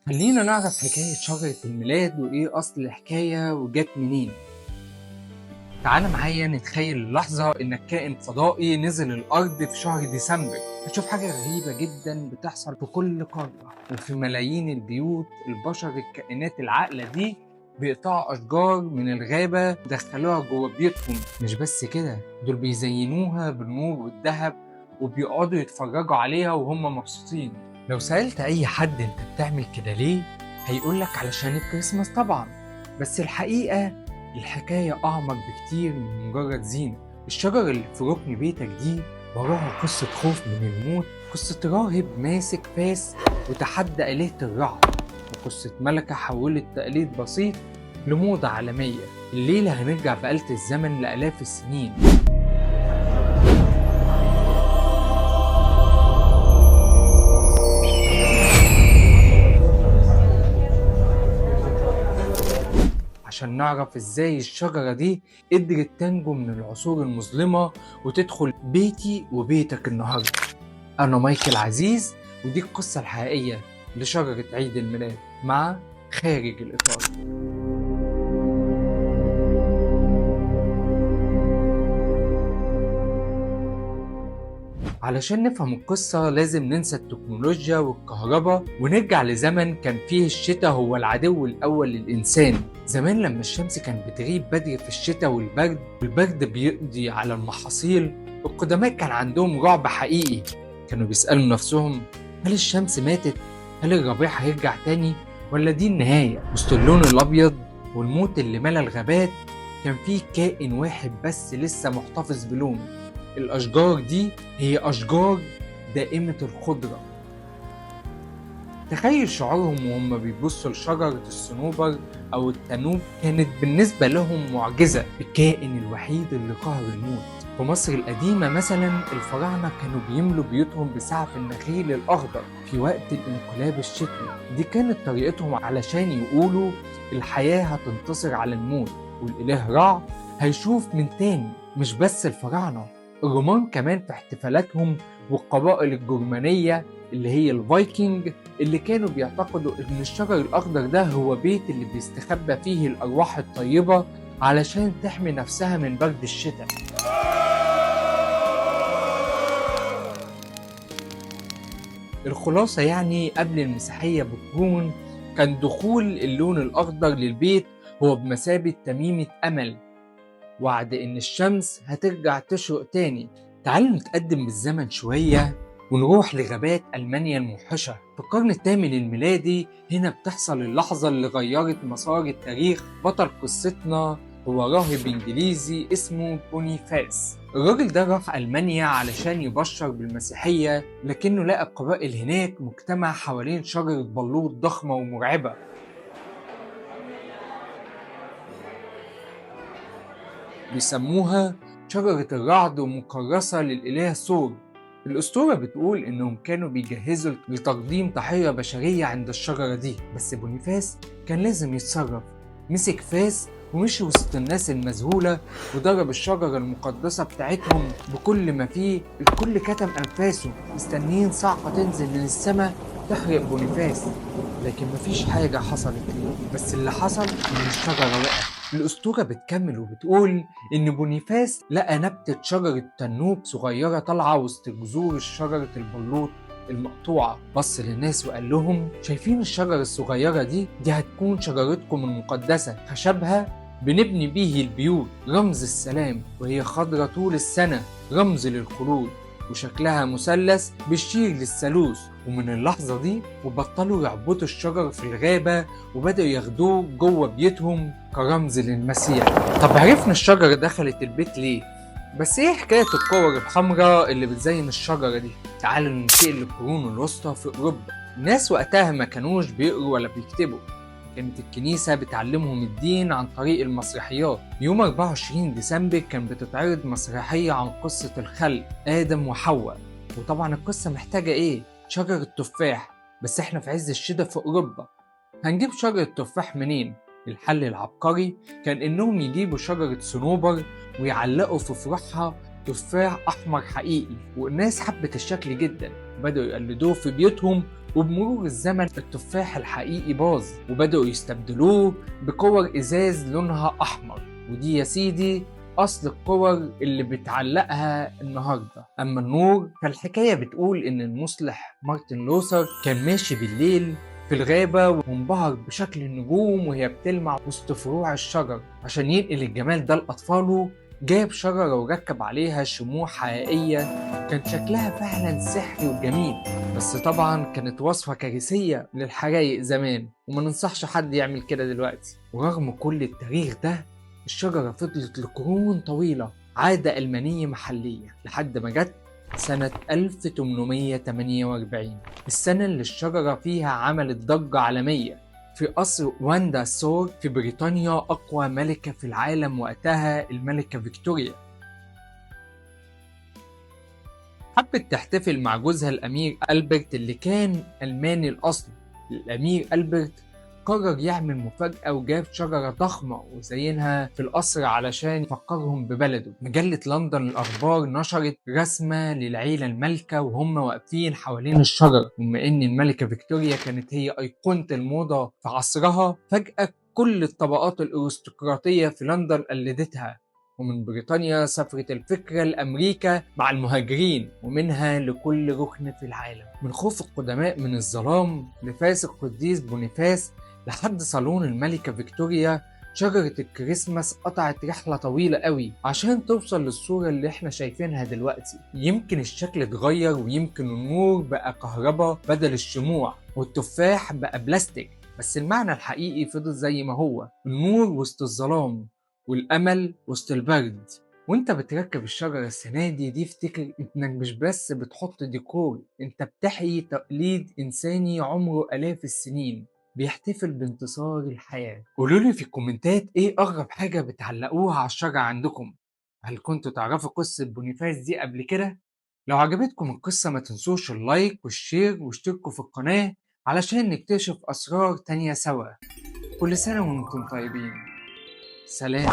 خلينا نعرف حكاية شجرة الميلاد وإيه أصل الحكاية وجت منين. تعال معايا نتخيل اللحظة إنك كائن فضائي نزل الأرض في شهر ديسمبر. هتشوف حاجة غريبة جدا بتحصل في كل قارة وفي ملايين البيوت. البشر الكائنات العاقلة دي بيقطعوا أشجار من الغابة ودخلوها جوه بيوتهم. مش بس كده، دول بيزينوها بالنور والذهب وبيقعدوا يتفرجوا عليها وهم مبسوطين. لو سألت أي حد أنت بتعمل كده ليه، هيقولك علشان الكريسماس طبعا. بس الحقيقة الحكاية أعمق بكتير من مجرد زينة. الشجرة اللي في ركن بيتك دي وراها قصة خوف من الموت، قصة راهب ماسك فاس وتحدى آلهة الرعد، وقصة ملكة حولت تقليد بسيط لموضة عالمية. الليلة هنرجع بآلة الزمن لآلاف السنين، عشان نعرف ازاي الشجرة دي قدرت تنجو من العصور المظلمة وتدخل بيتي وبيتك النهاردة. أنا مايكل عزيز، ودي القصة الحقيقية لشجرة عيد الميلاد مع خارج الإطار. علشان نفهم القصة لازم ننسى التكنولوجيا والكهرباء ونرجع لزمن كان فيه الشتاء هو العدو الأول للإنسان. زمان لما الشمس كانت بتغيب بدري في الشتاء والبرد بيقضي على المحاصيل، القدماء كان عندهم رعب حقيقي. كانوا بيسألوا نفسهم، هل الشمس ماتت؟ هل الربيع هيرجع تاني؟ ولا دي النهاية؟ وسط اللون الأبيض والموت اللي ملا الغابات كان فيه كائن واحد بس لسه محتفظ بلونه. الأشجار دي هي أشجار دائمة الخضرة. تخيل شعورهم وهم بيبصوا لشجرة الصنوبر أو التنوب، كانت بالنسبة لهم معجزة، الكائن الوحيد اللي قهر الموت. في مصر القديمة مثلا الفراعنة كانوا بيملوا بيوتهم بسعف النخيل الأخضر في وقت الانقلاب الشتوي. دي كانت طريقتهم علشان يقولوا الحياة هتنتصر على الموت والإله رع هيشوف من تاني. مش بس الفراعنة، الرومان كمان في احتفالاتهم، والقبائل الجرمانية اللي هي الفايكنج اللي كانوا بيعتقدوا ان الشجر الاخضر ده هو بيت اللي بيستخبى فيه الارواح الطيبة علشان تحمي نفسها من برد الشتاء. الخلاصة يعني قبل المسيحية بقرون كان دخول اللون الاخضر للبيت هو بمثابة تميمة امل، وعد إن الشمس هترجع تشرق تاني. تعالوا نتقدم بالزمن شوية ونروح لغابات ألمانيا الموحشة في القرن الثامن الميلادي. هنا بتحصل اللحظة اللي غيرت مسار التاريخ. بطل قصتنا هو راهب إنجليزي اسمه بونيفاس. الراجل ده راح ألمانيا علشان يبشر بالمسيحية، لكنه لقى القبائل هناك مجتمع حوالين شجرة بلوط ضخمة ومرعبة بيسموها شجرة الرعد ومكرسة للإله ثور. الأسطورة بتقول إنهم كانوا بيجهزوا لتقديم ضحية بشرية عند الشجرة دي، بس بونيفاس كان لازم يتصرف. مسك فاس ومشي وسط الناس المذهولة وضرب الشجرة المقدسة بتاعتهم بكل ما فيه. الكل كتم أنفاسه مستنيين صاعقة تنزل من السماء تحرق بونيفاس، لكن مفيش حاجة حصلت. بس اللي حصل إن الشجرة وقعت. الأسطورة بتكمل وبتقول إن بونيفاس لقى نبتة شجرة تنوب صغيرة طالعة وسط جذور شجرة البلوط المقطوعة. بص للناس وقال لهم، شايفين الشجرة الصغيرة دي هتكون شجرتكم المقدسة، خشبها بنبني بيه البيوت، رمز السلام، وهي خضرة طول السنة رمز للخلود، وشكلها مثلث بيشير للثالوث. ومن اللحظة دي وبطلوا يعبدوا الشجر في الغابة وبدأوا ياخدوه جوه بيوتهم كرمز للمسيح. طب عرفنا الشجرة دخلت البيت ليه، بس ايه حكاية الكور الحمراء اللي بتزين الشجرة دي؟ تعالوا ننتقل للقرون الوسطى في أوروبا. الناس وقتها ما كانوش بيقروا ولا بيكتبوا، كانت الكنيسة بتعلمهم الدين عن طريق المسرحيات. يوم 24 ديسمبر كان بتتعرض مسرحية عن قصة الخلق، آدم وحواء. وطبعا القصة محتاجة ايه؟ شجرة تفاح. بس احنا في عز الشتاء في أوروبا، هنجيب شجرة تفاح منين؟ الحل العبقري كان إنهم يجيبوا شجرة صنوبر ويعلقوا في فروعها تفاح أحمر حقيقي. والناس حبت الشكل جدا، بدأوا يقلدوه في بيوتهم وبمرور الزمن التفاح الحقيقي باظ وبدأوا يستبدلوه بكور إزاز لونها أحمر، ودي يا سيدي أصل الكور اللي بتعلقها النهاردة. أما النور فالحكاية بتقول إن المصلح مارتن لوثر كان ماشي بالليل في الغابة وانبهر بشكل النجوم وهي بتلمع وسط فروع الشجر. عشان ينقل الجمال ده لأطفاله جاب شجرة وركب عليها شموع حقيقية كان شكلها فعلا سحري وجميل، بس طبعا كانت وصفة كارثية للحرايق زمان وما ننصحش حد يعمل كده دلوقتي. ورغم كل التاريخ ده الشجرة فضلت لقرون طويلة عادة ألمانية محلية لحد ما جت سنة 1848، السنة اللي الشجرة فيها عملت ضجة عالمية في قصر واندا سور في بريطانيا. أقوى ملكة في العالم وقتها الملكة فيكتوريا حبت تحتفل مع جوزها الأمير ألبرت اللي كان ألماني الأصل. الأمير ألبرت قرر يعمل مفاجأة وجاب شجرة ضخمة وزينها في القصر علشان يفكرهم ببلده. مجلة لندن الأخبار نشرت رسمة للعيلة المالكة وهم واقفين حوالين الشجرة. بما إن الملكة فيكتوريا كانت هي أيقونة الموضة في عصرها، فجأة كل الطبقات الأرستقراطية في لندن قلدتها، ومن بريطانيا سافرت الفكرة لأمريكا مع المهاجرين ومنها لكل ركن في العالم. من خوف القدماء من الظلام لفاس القديس بونيفاس لحد صالون الملكة فيكتوريا، شجرة الكريسماس قطعت رحلة طويلة قوي عشان توصل للصورة اللي احنا شايفينها دلوقتي. يمكن الشكل اتغير ويمكن النور بقى كهرباء بدل الشموع والتفاح بقى بلاستيك، بس المعنى الحقيقي فضل زي ما هو، النور وسط الظلام والأمل وسط البرد. وانت بتركب الشجرة السنة دي افتكر انك مش بس بتحط ديكور، انت بتحيي تقليد انساني عمره آلاف السنين بيحتفل بانتصار الحياة. قولولي في الكومنتات ايه اغرب حاجة بتعلقوها على الشجرة عندكم؟ هل كنتوا تعرفوا قصة بونيفاس دي قبل كده؟ لو عجبتكم القصة ما تنسوش اللايك والشير واشتركوا في القناة علشان نكتشف أسرار تانية سوا. كل سنة وانتم طيبين. سلام.